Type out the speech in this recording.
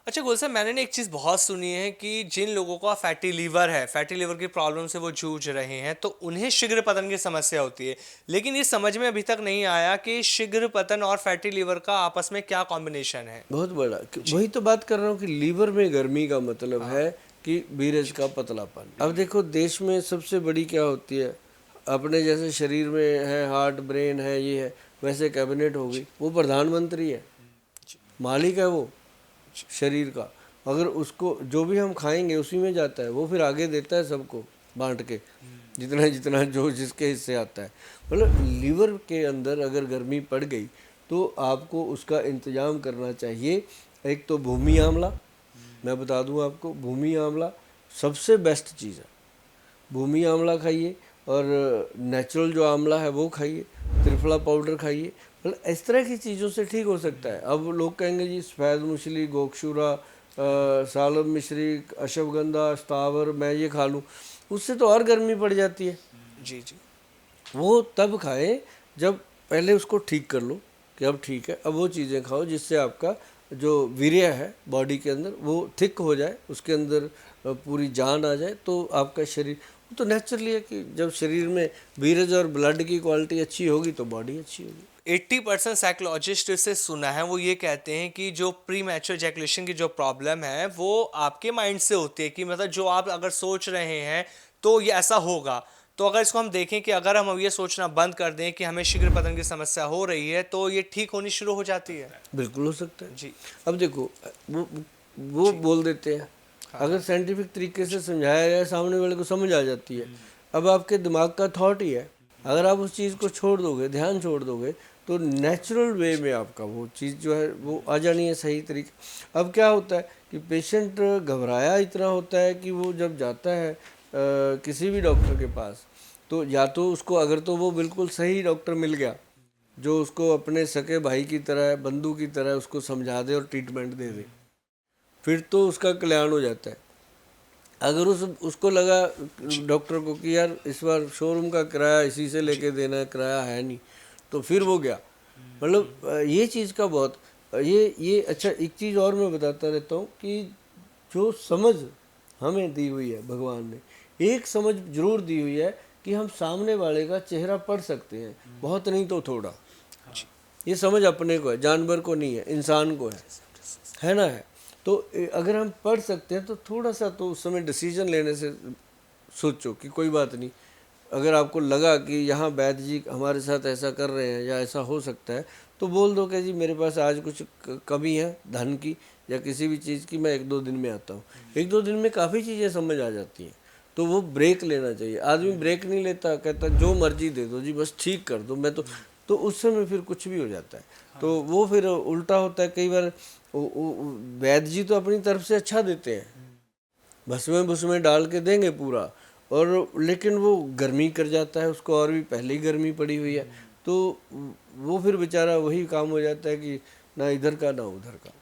अच्छा गुलशन, मैंने ना एक चीज़ बहुत सुनी है कि जिन लोगों का फैटी लीवर है, फैटी लीवर की प्रॉब्लम से वो जूझ रहे हैं, तो उन्हें शीघ्र पतन की समस्या होती है। लेकिन ये समझ में अभी तक नहीं आया कि शीघ्र पतन और फैटी लीवर का आपस में क्या कॉम्बिनेशन है। बहुत बड़ा जी। वही तो बात कर रहा हूँ कि लीवर में गर्मी का मतलब हाँ। है कि बीरज का पतलापन। अब देखो देश में सबसे बड़ी क्या होती है, अपने जैसे शरीर में है हार्ट ब्रेन है ये है, वैसे कैबिनेट हो गई, वो प्रधानमंत्री है, जी। मालिक है वो शरीर का। अगर उसको जो भी हम खाएंगे उसी में जाता है, वो फिर आगे देता है सबको बांट के, जितना जितना जो जिसके हिस्से आता है। मतलब लीवर के अंदर अगर गर्मी पड़ गई तो आपको उसका इंतजाम करना चाहिए। एक तो भूमि आंवला, मैं बता दूं आपको, भूमि आंवला सबसे बेस्ट चीज़ है। भूमि आंवला खाइए और नेचुरल जो आंवला है वो खाइए, त्रिफला पाउडर खाइए। मतलब इस तरह की चीज़ों से ठीक हो सकता है। अब लोग कहेंगे जी सफ़ेद मूसली, गोक्षूरा, सालब मिश्री, अश्वगंधा, स्थावर मैं ये खा लूँ, उससे तो और गर्मी पड़ जाती है। जी। जी। वो तब खाएं जब पहले उसको ठीक कर लो कि अब ठीक है, अब वो चीज़ें खाओ जिससे आपका जो वीर्य है बॉडी के अंदर वो थिक हो जाए, उसके अंदर पूरी जान आ जाए, तो आपका शरीर, वो तो नेचुरली है कि जब शरीर में वीर्य और ब्लड की क्वालिटी अच्छी होगी तो बॉडी अच्छी होगी। 80% साइकोलॉजिस्ट से सुना है वो ये कहते हैं कि जो प्री मैच्योर एजैकुलेशन की जो प्रॉब्लम है वो आपके माइंड से होती है, कि मतलब जो आप अगर सोच रहे हैं तो ये ऐसा होगा। तो अगर इसको हम देखें कि अगर हम अब ये सोचना बंद कर दें कि हमें शीघ्र पतन की समस्या हो रही है, तो ये ठीक होनी शुरू हो जाती है। बिल्कुल हो सकता है। जी। अब देखो वो जी। बोल देते हैं, हाँ अगर हाँ। साइंटिफिक तरीके से समझाया जाए सामने वाले को समझ आ जाती है। अब आपके दिमाग का थॉट ही है, अगर आप उस चीज़ को जी। छोड़ दोगे, ध्यान छोड़ दोगे, तो नेचुरल वे में आपका वो चीज़ जो है वो आ जानी है सही तरीके। अब क्या होता है कि पेशेंट घबराया इतना होता है कि वो जब जाता है किसी भी डॉक्टर के पास, तो या तो उसको, अगर तो वो बिल्कुल सही डॉक्टर मिल गया जो उसको अपने सगे भाई की तरह, बंधु की तरह उसको समझा दे और ट्रीटमेंट दे दे, फिर तो उसका कल्याण हो जाता है। अगर उसको लगा जी। डॉक्टर को कि यार इस बार शोरूम का किराया इसी से जी। लेके देना है, किराया है नहीं, तो फिर जी। वो गया। मतलब ये चीज़ का बहुत, ये अच्छा एक चीज़ और मैं बताता रहता हूँ कि जो समझ हमें दी हुई है भगवान ने, एक समझ जरूर दी हुई है कि हम सामने वाले का चेहरा पढ़ सकते हैं, बहुत नहीं तो थोड़ा। जी। ये समझ अपने को है, जानवर को नहीं है, इंसान को है ना है। तो अगर हम पढ़ सकते हैं तो थोड़ा सा तो उस समय डिसीजन लेने से सोचो कि कोई बात नहीं। अगर आपको लगा कि यहाँ वैद्य जी हमारे साथ ऐसा कर रहे हैं या ऐसा हो सकता है, तो बोल दो कि जी मेरे पास आज कुछ कमी है धन की या किसी भी चीज़ की, मैं 1-2 दिन में आता हूँ। 1-2 दिन में काफ़ी चीज़ें समझ आ जाती हैं। तो वो ब्रेक लेना चाहिए। आदमी ब्रेक नहीं लेता, कहता जो मर्जी दे दो जी, बस ठीक कर दो, मैं तो उस समय फिर कुछ भी हो जाता है। तो वो फिर उल्टा होता है कई बार। वैद्य जी तो अपनी तरफ से अच्छा देते हैं, भस्में भुस्में डाल के देंगे पूरा, और लेकिन वो गर्मी कर जाता है उसको, और भी पहले ही गर्मी पड़ी हुई है, तो वो फिर बेचारा वही काम हो जाता है कि ना इधर का ना उधर का।